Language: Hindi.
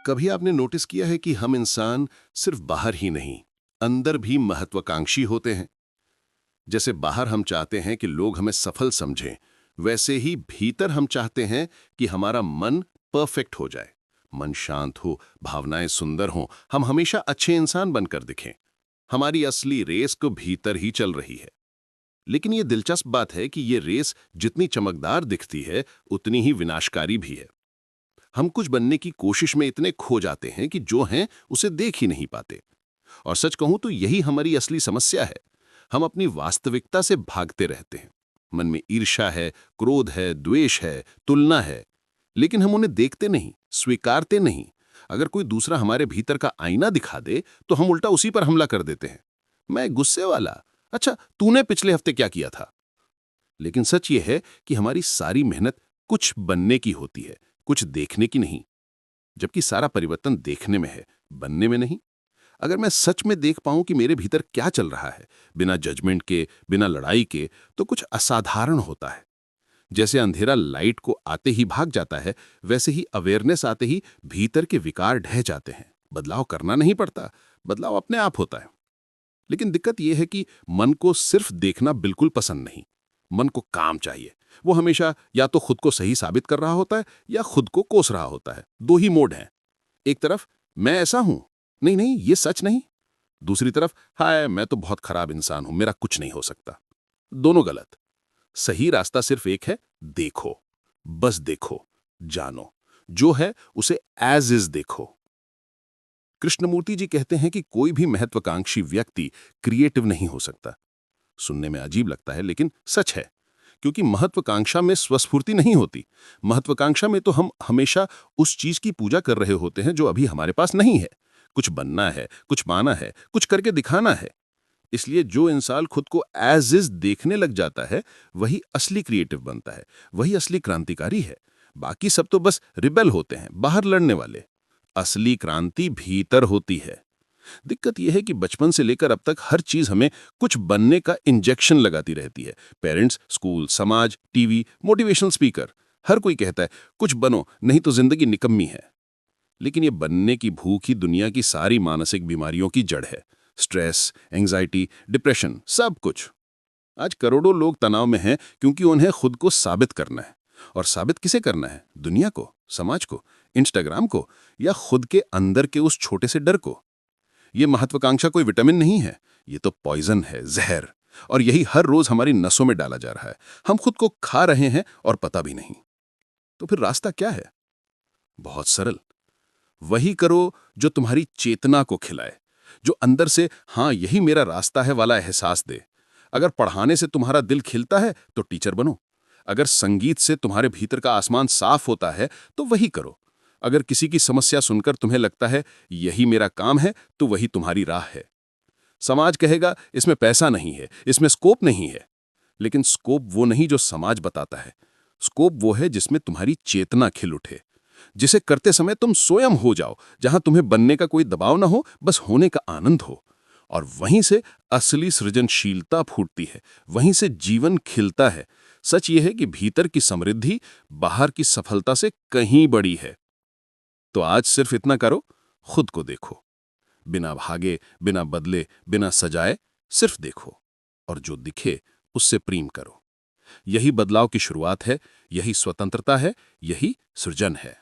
कभी आपने नोटिस किया है कि हम इंसान सिर्फ बाहर ही नहीं, अंदर भी महत्वाकांक्षी होते हैं। जैसे बाहर हम चाहते हैं कि लोग हमें सफल समझें, वैसे ही भीतर हम चाहते हैं कि हमारा मन परफेक्ट हो जाए। मन शांत हो, भावनाएं सुंदर हों, हम हमेशा अच्छे इंसान बनकर दिखें। हमारी असली रेस को भीतर ही चल रही है। लेकिन ये दिलचस्प बात है कि ये रेस जितनी चमकदार दिखती है, उतनी ही विनाशकारी भी है। हम कुछ बनने की कोशिश में इतने खो जाते हैं कि जो हैं उसे देख ही नहीं पाते। और सच कहूं तो यही हमारी असली समस्या है। हम अपनी वास्तविकता से भागते रहते हैं। मन में ईर्ष्या है, क्रोध है, द्वेष है, तुलना है, लेकिन हम उन्हें देखते नहीं, स्वीकारते नहीं। अगर कोई दूसरा हमारे भीतर का आईना दिखा दे तो हम उल्टा उसी पर हमला कर देते हैं। मैं गुस्से वाला, अच्छा तूने पिछले हफ्ते क्या किया था? लेकिन सच ये है कि हमारी सारी मेहनत कुछ बनने की होती है, कुछ देखने की नहीं। जबकि सारा परिवर्तन देखने में है, बनने में नहीं। अगर मैं सच में देख पाऊं कि मेरे भीतर क्या चल रहा है, बिना जजमेंट के, बिना लड़ाई के, तो कुछ असाधारण होता है। जैसे अंधेरा लाइट को आते ही भाग जाता है, वैसे ही अवेयरनेस आते ही भीतर के विकार ढह जाते हैं। बदलाव करना नहीं पड़ता, बदलाव अपने आप होता है। लेकिन दिक्कत यह है कि मन को सिर्फ देखना बिल्कुल पसंद नहीं। मन को काम चाहिए। वो हमेशा या तो खुद को सही साबित कर रहा होता है या खुद को कोस रहा होता है। दो ही मोड हैं। एक तरफ मैं ऐसा हूं, नहीं नहीं ये सच नहीं। दूसरी तरफ हाय मैं तो बहुत खराब इंसान हूं, मेरा कुछ नहीं हो सकता। दोनों गलत। सही रास्ता सिर्फ एक है, देखो, बस देखो, जानो। जो है उसे एज इज देखो। कृष्णमूर्ति जी कहते हैं कि कोई भी महत्वाकांक्षी व्यक्ति क्रिएटिव नहीं हो सकता। सुनने में अजीब लगता है लेकिन सच है। क्योंकि महत्वाकांक्षा में स्वस्फूर्ति नहीं होती। महत्वाकांक्षा में तो हम हमेशा उस चीज की पूजा कर रहे होते हैं जो अभी हमारे पास नहीं है। कुछ बनना है, कुछ पाना है, कुछ करके दिखाना है। इसलिए जो इंसान खुद को एज इज देखने लग जाता है, वही असली क्रिएटिव बनता है, वही असली क्रांतिकारी है। बाकी सब तो बस रिबेल होते हैं, बाहर लड़ने वाले। असली क्रांति भीतर होती है। दिक्कत यह है कि बचपन से लेकर अब तक हर चीज हमें कुछ बनने का इंजेक्शन लगाती रहती है। पेरेंट्स, स्कूल, समाज, टीवी, मोटिवेशनल स्पीकर, हर कोई कहता है कुछ बनो नहीं तो जिंदगी निकम्मी है। लेकिन ये बनने की भूख ही दुनिया की सारी मानसिक बीमारियों की जड़ है। स्ट्रेस, एंजाइटी, डिप्रेशन, सब कुछ। आज करोड़ों लोग तनाव में हैं क्योंकि उन्हें खुद को साबित करना है। और साबित किसे करना है? दुनिया को, समाज को, इंस्टाग्राम को, या खुद के अंदर के उस छोटे से डर को? ये महत्वाकांक्षा कोई विटामिन नहीं है, ये तो पॉइजन है, जहर। और यही हर रोज हमारी नसों में डाला जा रहा है। हम खुद को खा रहे हैं और पता भी नहीं। तो फिर रास्ता क्या है? बहुत सरल। वही करो जो तुम्हारी चेतना को खिलाए, जो अंदर से हाँ यही मेरा रास्ता है वाला एहसास दे। अगर पढ़ाने से तुम्हारा दिल खिलता है तो टीचर बनो। अगर संगीत से तुम्हारे भीतर का आसमान साफ होता है तो वही करो। अगर किसी की समस्या सुनकर तुम्हें लगता है यही मेरा काम है, तो वही तुम्हारी राह है। समाज कहेगा इसमें पैसा नहीं है, इसमें स्कोप नहीं है। लेकिन स्कोप वो नहीं जो समाज बताता है। स्कोप वो है जिसमें तुम्हारी चेतना खिल उठे, जिसे करते समय तुम स्वयं हो जाओ, जहां तुम्हें बनने का कोई दबाव ना हो, बस होने का आनंद हो। और वहीं से असली सृजनशीलता फूटती है, वहीं से जीवन खिलता है। सच यह है कि भीतर की समृद्धि बाहर की सफलता से कहीं बड़ी है। तो आज सिर्फ इतना करो, खुद को देखो, बिना भागे, बिना बदले, बिना सजाए, सिर्फ देखो। और जो दिखे उससे प्रेम करो। यही बदलाव की शुरुआत है, यही स्वतंत्रता है, यही सृजन है।